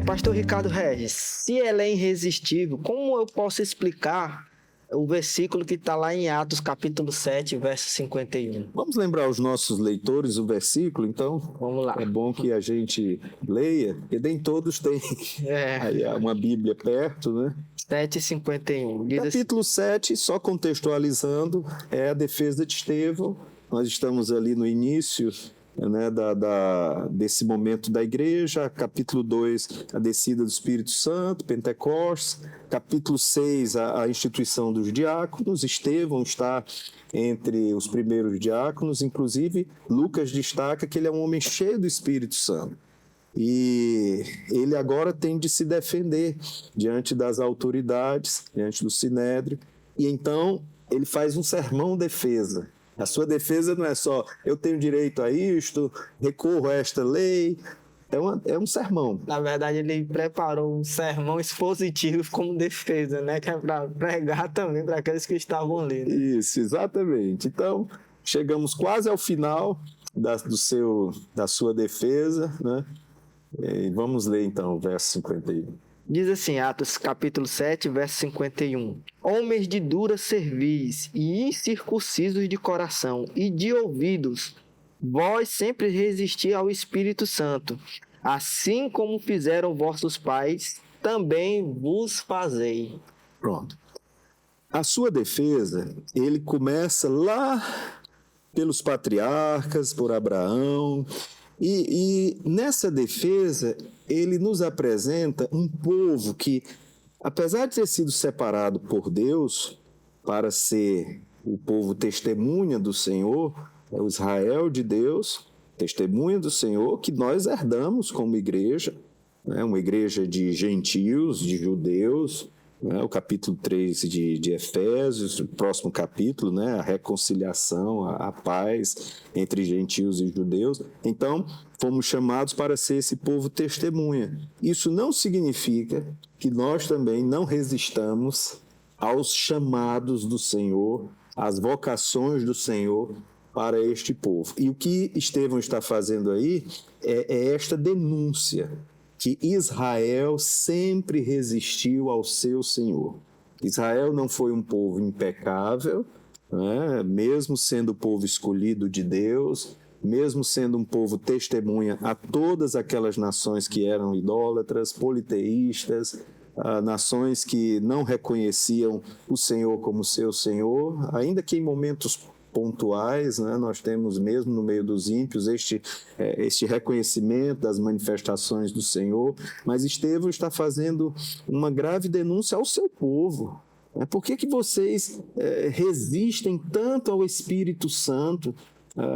Pastor Ricardo Regis, se ela é irresistível, como eu posso explicar o versículo que está lá em Atos capítulo 7, verso 51? Vamos lembrar aos nossos leitores o versículo, então? Vamos lá. É bom que a gente leia, porque nem todos têm aí uma Bíblia perto, né? 7:51. Capítulo 7, só contextualizando, é a defesa de Estevão. Nós estamos ali no início, né, desse momento da igreja. Capítulo 2, a descida do Espírito Santo, Pentecostes. Capítulo 6, a instituição dos diáconos. Estevão está entre os primeiros diáconos. Inclusive, Lucas destaca que ele é um homem cheio do Espírito Santo. E ele agora tem de se defender diante das autoridades, diante do Sinédrio. E então ele faz um sermão defesa. A sua defesa não é só eu tenho direito a isto, recorro a esta lei. É um sermão. Na verdade, ele preparou um sermão expositivo como defesa, né? Que é para pregar também para aqueles que estavam ali. Né? Isso, exatamente. Então, chegamos quase ao final da sua defesa, né? E vamos ler então o verso 51. Diz assim, Atos capítulo 7, verso 51. Homens de dura cerviz e incircuncisos de coração e de ouvidos, vós sempre resisti ao Espírito Santo, assim como fizeram vossos pais, também vos fazei. Pronto. A sua defesa, ele começa lá pelos patriarcas, por Abraão, e nessa defesa ele nos apresenta um povo que, apesar de ter sido separado por Deus para ser o povo testemunha do Senhor, é o Israel de Deus, testemunha do Senhor, que nós herdamos como igreja, né? Uma igreja de gentios, de judeus, né? O capítulo 3 de Efésios, o próximo capítulo, né? A reconciliação, a paz entre gentios e judeus. Então, fomos chamados para ser esse povo testemunha. Isso não significa que nós também não resistamos aos chamados do Senhor, às vocações do Senhor para este povo. E o que Estevão está fazendo aí é esta denúncia, que Israel sempre resistiu ao seu Senhor. Israel não foi um povo impecável, né? Mesmo sendo o povo escolhido de Deus, mesmo sendo um povo testemunha a todas aquelas nações que eram idólatras, politeístas, nações que não reconheciam o Senhor como seu Senhor, ainda que em momentos pontuais, né, nós temos mesmo no meio dos ímpios este reconhecimento das manifestações do Senhor, mas Estevão está fazendo uma grave denúncia ao seu povo. Por que vocês resistem tanto ao Espírito Santo?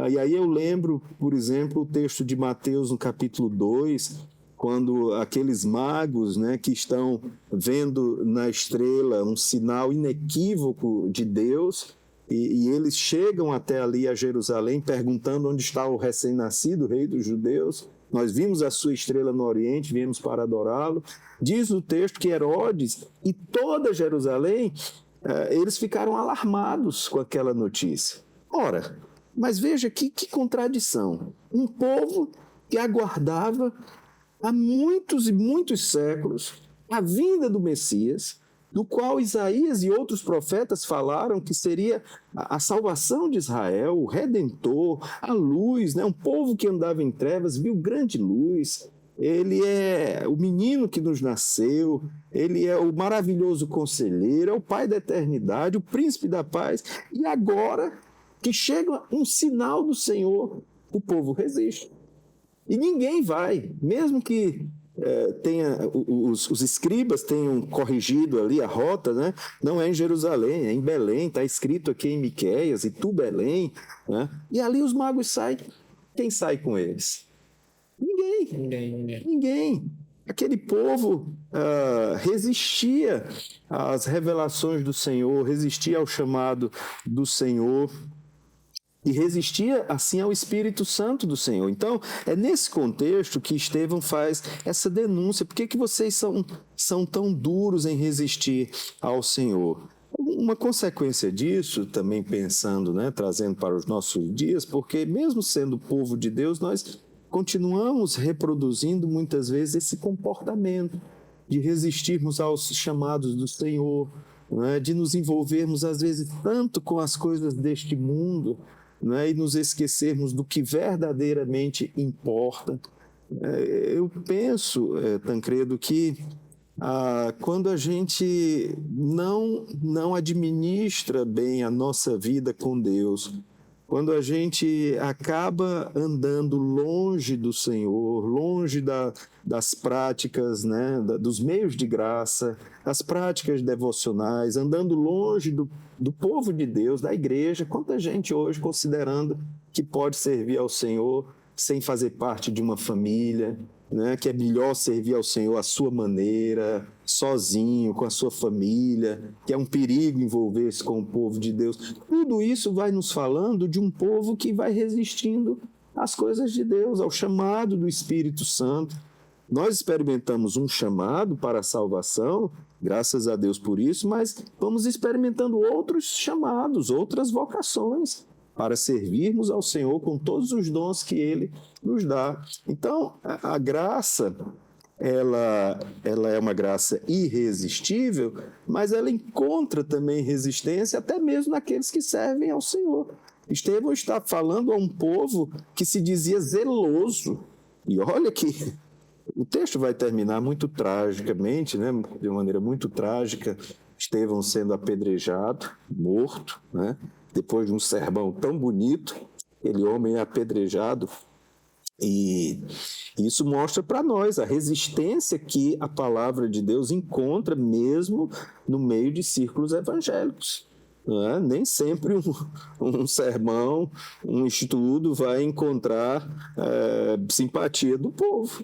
E aí eu lembro, por exemplo, o texto de Mateus no capítulo 2, quando aqueles magos, né, que estão vendo na estrela um sinal inequívoco de Deus, e eles chegam até ali a Jerusalém perguntando onde está o recém-nascido rei dos judeus. Nós vimos a sua estrela no Oriente, viemos para adorá-lo. Diz o texto que Herodes e toda Jerusalém, eles ficaram alarmados com aquela notícia. Ora, mas veja que contradição. Um povo que aguardava há muitos e muitos séculos a vinda do Messias, do qual Isaías e outros profetas falaram que seria a salvação de Israel, o Redentor, a luz, né? Um povo que andava em trevas viu grande luz. Ele é o menino que nos nasceu, ele é o maravilhoso conselheiro, é o Pai da eternidade, o príncipe da paz. E agora que chega um sinal do Senhor, o povo resiste. E ninguém vai, mesmo que os escribas tenham corrigido ali a rota, né? Não é em Jerusalém, é em Belém, está escrito aqui em Miqueias, e tu Belém, né? E ali os magos saem. Quem sai com eles? Ninguém. Aquele povo resistia às revelações do Senhor, resistia ao chamado do Senhor, e resistia, assim, ao Espírito Santo do Senhor. Então, é nesse contexto que Estevão faz essa denúncia. Por que vocês são tão duros em resistir ao Senhor? Uma consequência disso, também pensando, né, trazendo para os nossos dias, porque mesmo sendo povo de Deus, nós continuamos reproduzindo muitas vezes esse comportamento de resistirmos aos chamados do Senhor, né? De nos envolvermos às vezes tanto com as coisas deste mundo, né? E nos esquecermos do que verdadeiramente importa. Eu penso, Tancredo, que quando a gente não administra bem a nossa vida com Deus, quando a gente acaba andando longe do Senhor, longe das práticas, né, dos meios de graça, das práticas devocionais, andando longe do povo de Deus, da igreja, quanta gente hoje considerando que pode servir ao Senhor sem fazer parte de uma família, né, que é melhor servir ao Senhor à sua maneira, sozinho, com a sua família, que é um perigo envolver-se com o povo de Deus. Tudo isso vai nos falando de um povo que vai resistindo às coisas de Deus, ao chamado do Espírito Santo. Nós experimentamos um chamado para a salvação, graças a Deus por isso, mas vamos experimentando outros chamados, outras vocações, para servirmos ao Senhor com todos os dons que Ele nos dá. Então, a graça, ela é uma graça irresistível, mas ela encontra também resistência até mesmo naqueles que servem ao Senhor. Estevão está falando a um povo que se dizia zeloso. E olha que o texto vai terminar muito tragicamente, né? De uma maneira muito trágica, Estevão sendo apedrejado, morto, né? Depois de um sermão tão bonito, aquele homem é apedrejado. E isso mostra para nós a resistência que a palavra de Deus encontra mesmo no meio de círculos evangélicos. Não é? Nem sempre um sermão, um estudo vai encontrar simpatia do povo.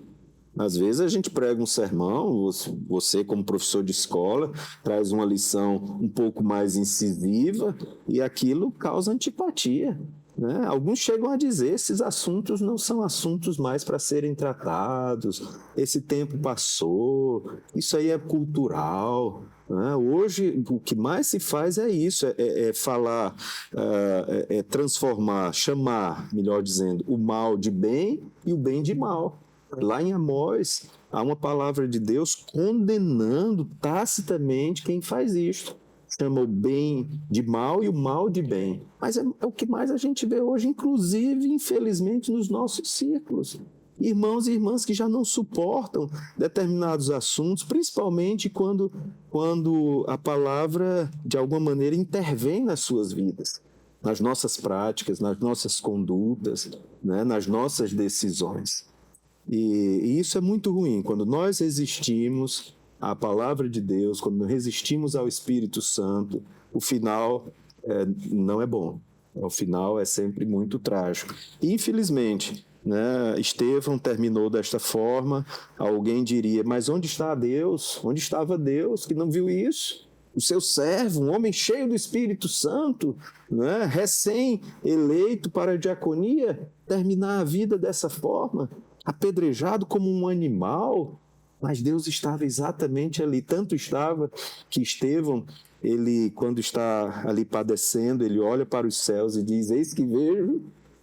Às vezes a gente prega um sermão, você como professor de escola traz uma lição um pouco mais incisiva e aquilo causa antipatia, né? Alguns chegam a dizer, esses assuntos não são assuntos mais para serem tratados, esse tempo passou, isso aí é cultural, né? Hoje o que mais se faz é isso, é falar, transformar, chamar, melhor dizendo, o mal de bem e o bem de mal. Lá em Amós, há uma palavra de Deus condenando tacitamente quem faz isto. Chama o bem de mal e o mal de bem. Mas é o que mais a gente vê hoje, inclusive, infelizmente, nos nossos círculos. Irmãos e irmãs que já não suportam determinados assuntos, principalmente quando a palavra, de alguma maneira, intervém nas suas vidas, nas nossas práticas, nas nossas condutas, né, nas nossas decisões. E isso é muito ruim. Quando nós resistimos à palavra de Deus, quando resistimos ao Espírito Santo, o final não é bom. O final é sempre muito trágico. E, infelizmente, né, Estevão terminou desta forma. Alguém diria, mas onde está Deus? Onde estava Deus que não viu isso? O seu servo, um homem cheio do Espírito Santo, né, recém-eleito para a diaconia, terminar a vida dessa forma, apedrejado como um animal. Mas Deus estava exatamente ali, tanto estava que Estevão, ele, quando está ali padecendo, ele olha para os céus e diz, eis que vejo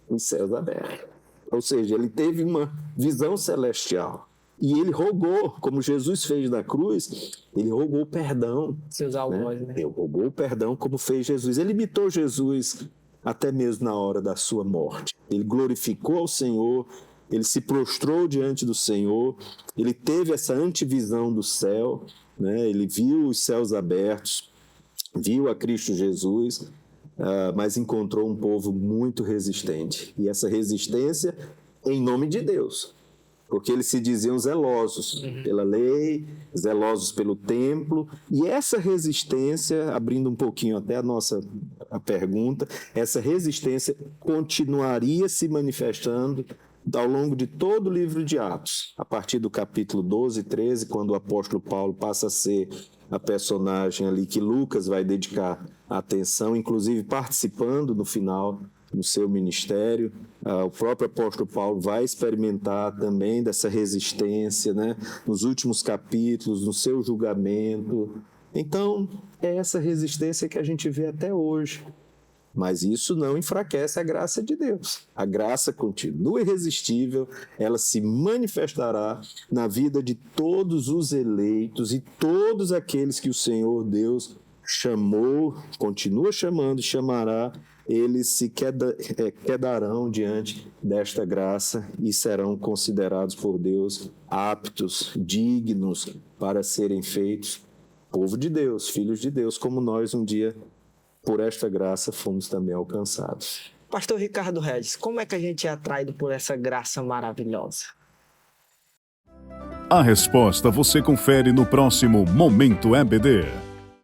os céus abertos. Ou seja, ele teve uma visão celestial. E ele rogou, como Jesus fez na cruz, ele rogou perdão. Seus algozes, né? Ele rogou perdão como fez Jesus. Ele imitou Jesus até mesmo na hora da sua morte. Ele glorificou ao Senhor, ele se prostrou diante do Senhor, ele teve essa antevisão do céu, né? Ele viu os céus abertos, viu a Cristo Jesus, mas encontrou um povo muito resistente. E essa resistência em nome de Deus. Porque eles se diziam zelosos pela lei, zelosos pelo templo, e essa resistência, abrindo um pouquinho até a pergunta, essa resistência continuaria se manifestando ao longo de todo o livro de Atos, a partir do capítulo 12 e 13, quando o apóstolo Paulo passa a ser a personagem ali que Lucas vai dedicar a atenção, inclusive participando no final no seu ministério. O próprio apóstolo Paulo vai experimentar também dessa resistência, né? Nos últimos capítulos, no seu julgamento. Então, é essa resistência que a gente vê até hoje. Mas isso não enfraquece a graça de Deus. A graça continua irresistível, ela se manifestará na vida de todos os eleitos e todos aqueles que o Senhor Deus chamou, continua chamando e chamará. Eles se quedarão diante desta graça e serão considerados por Deus aptos, dignos para serem feitos povo de Deus, filhos de Deus, como nós um dia, por esta graça, fomos também alcançados. Pastor Ricardo Regis, como é que a gente é atraído por essa graça maravilhosa? A resposta você confere no próximo Momento EBD.